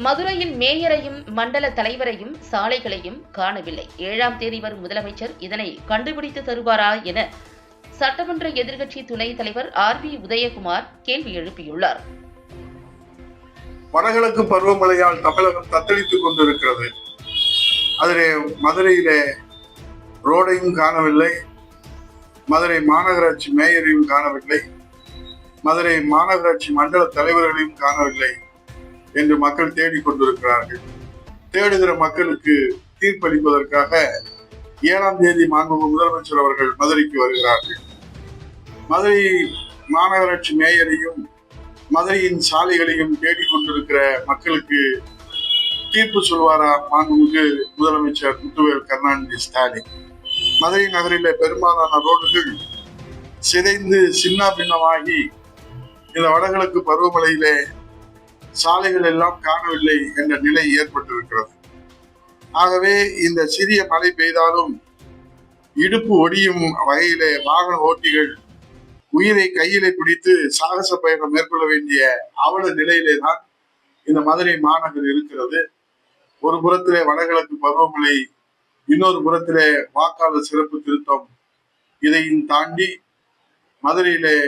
மதுரையில் மேயரையும் மண்டல தலைவரையும் சாலைகளையும் காணவில்லை. 7ஆம் தேதி வரும் முதலமைச்சர் இதனை கண்டுபிடித்து தருவாரா என சட்டமன்ற எதிர்க்கட்சி துணைத் தலைவர் RB உதயகுமார் கேள்வி எழுப்பியுள்ளார். வடகிழக்கு பருவமழையால் தமிழகம் தத்தளித்துக் கொண்டிருக்கிறது. அதிலே மதுரையிலே ரோடையும் காணவில்லை, மதுரை மாநகராட்சி மேயரையும் காணவில்லை, மதுரை மாநகராட்சி மண்டல தலைவர்களையும் காணவில்லை என்று மக்கள் தேடிக்கொண்டிருக்கிறார்கள். தேடுகிற மக்களுக்கு தீர்ப்பளிப்பதற்காக 7ஆம் தேதி மாண்புமிகு முதலமைச்சர் அவர்கள் மதுரைக்கு வருகிறார்கள். மதுரை மாநகராட்சி மேயரையும் மதுரையின் சாலைகளையும் தேடிக்கொண்டிருக்கிற மக்களுக்கு தீர்ப்பு சொல்வாரா மாண்புமிகு முதலமைச்சர் முத்துவேல் கருணாநிதி ஸ்டாலின்? மதுரை நகரில பெரும்பாலான ரோடுகள் சிதைந்து சின்ன பின்னமாகி இந்த வடகிழக்கு பருவமழையிலே சாலைகள் எல்லாம் காணவில்லை என்ற நிலை ஏற்பட்டிருக்கிறது. ஆகவே இந்த சிறிய மழை பெய்தாலும் இடுப்பு ஒடியும் வகையிலே வாகன ஓட்டிகள் உயிரை கையிலே பிடித்து சாகச பயணம் மேற்கொள்ள வேண்டிய அவல நிலையிலே தான் இந்த மதுரை மாநகர் இருக்கிறது. ஒரு புறத்திலே வடகிழக்கு பருவமழை, இன்னொரு புறத்திலே வாக்காளர் சிறப்பு திருத்தம். இதையும் தாண்டி மதுரையிலே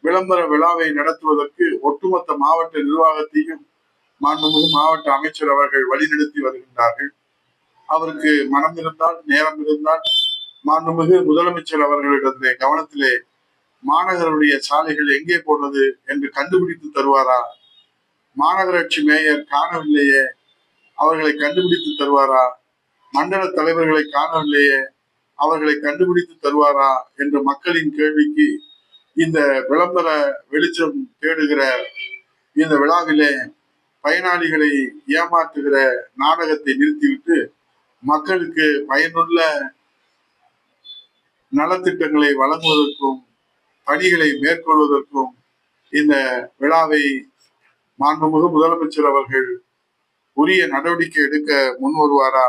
விளம்பர விழாவை நடத்துவதற்கு ஒட்டுமொத்த மாவட்ட நிர்வாகத்தையும் மாண்புமிகு மாவட்ட அமைச்சர் அவர்கள் வழிநடத்தி வருகின்றார்கள். அவருக்கு மனம் இருந்தால், நேரம் இருந்தால் மாண்புமிகு முதலமைச்சர் அவர்களிடத்திலே கவனத்திலே மாநகருடைய சாலைகள் எங்கே போனது என்று கண்டுபிடித்து தருவாரா? மாநகராட்சி மேயர் காணவில்லையே, அவர்களை கண்டுபிடித்து தருவாரா? மண்டல தலைவர்களை காணவில்லையே, அவர்களை கண்டுபிடித்து தருவாரா என்ற மக்களின் கேள்விக்கு இந்த விளம்பர வெளிச்சம் தேடுகிற இந்த விழாவிலே பயனாளிகளை ஏமாற்றுகிற நாடகத்தை நிறுத்திவிட்டு மக்களுக்கு பயனுள்ள நலத்திட்டங்களை வழங்குவதற்கும் பணிகளை மேற்கொள்வதற்கும் இந்த விழாவை மாண்புமிகு முதலமைச்சர் அவர்கள் உரிய நடவடிக்கை எடுக்க முன் வருவாரா?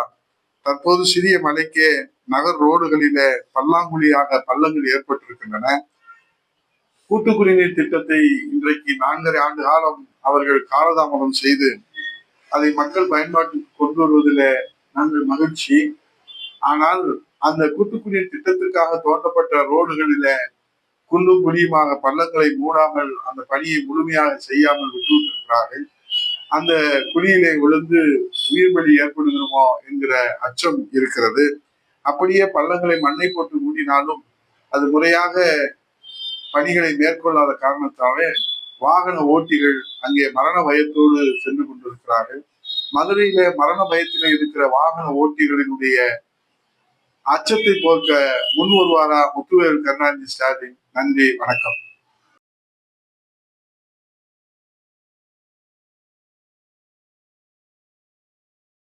தற்போது சிறிய மலைக்கே நகர் ரோடுகளில பல்லாங்குழியாக பள்ளங்கள் ஏற்பட்டிருக்கின்றன. கூட்டு குடிநீர் திட்டத்தை இன்றைக்கு 4.5 ஆண்டு காலம் அவர்கள் காலதாமதம் செய்து அதை மக்கள் பயன்பாட்டுக்கு கொண்டு வருவதில் நாங்கள் மகிழ்ச்சி. ஆனால் அந்த கூட்டு குடிநீர் திட்டத்திற்காக தோண்டப்பட்ட ரோடுகளில குண்டும் குழியுமாக பள்ளங்களை மூடாமல் அந்த பணியை முழுமையாக செய்யாமல் விட்டுவிட்டிருக்கிறார்கள். அந்த குழியிலே விழுந்து உயிர் பலி ஏற்படுகிறோமோ என்கிற அச்சம் இருக்கிறது. அப்படியே பள்ளங்களை மண்ணை போட்டு மூடினாலும் அது முறையாக பணிகளை மேற்கொள்ளாத காரணத்தாலே வாகன ஓட்டிகள் அங்கே மரண பயத்தோடு சென்று கொண்டிருக்கிறார்கள். மதுரையில மரண பயத்திலே இருக்கிற வாகன ஓட்டிகளினுடைய அச்சத்தை போக்க முன் வருவாரா முத்துவேல் கருணாநிதி ஸ்டாலின்? நன்றி, வணக்கம்.